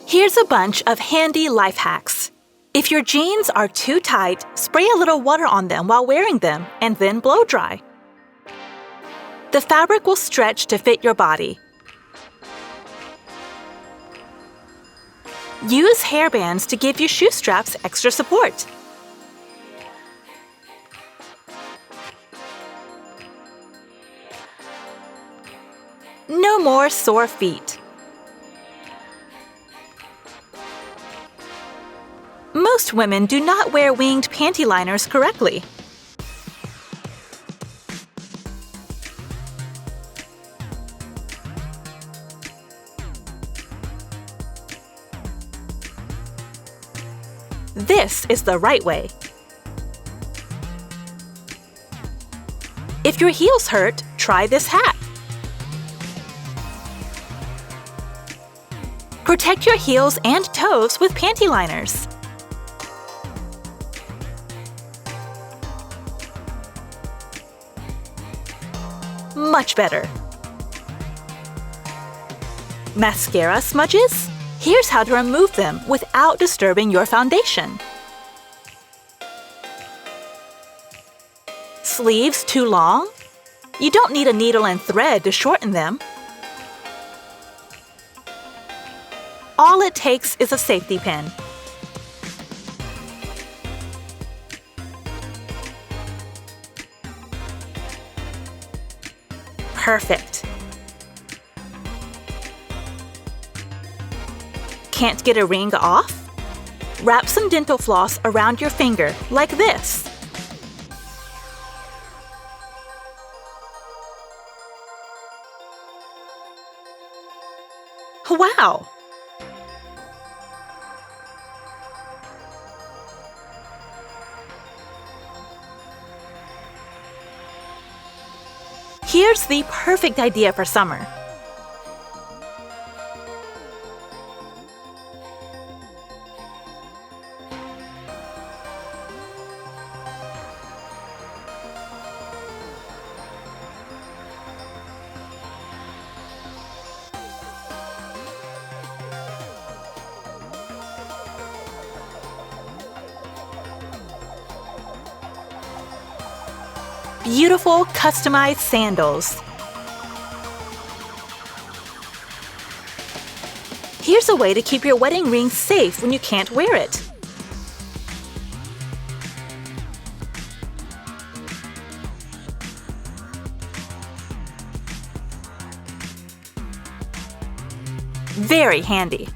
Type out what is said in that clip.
Here's a bunch of handy life hacks. If your jeans are too tight, spray a little water on them while wearing them and then blow dry. The fabric will stretch to fit your body. Use hairbands to give your shoe straps extra support. No more sore feet. Most women do not wear winged panty liners correctly. This is the right way. If your heels hurt, try this hack. Protect your heels and toes with panty liners. Much better. Mascara smudges? Here's how to remove them without disturbing your foundation. Sleeves too long? You don't need a needle and thread to shorten them. All it takes is a safety pin. Perfect. Can't get a ring off? Wrap some dental floss around your finger like this. Wow! Here's the perfect idea for summer. Beautiful, customized sandals. Here's a way to keep your wedding ring safe when you can't wear it. Very handy.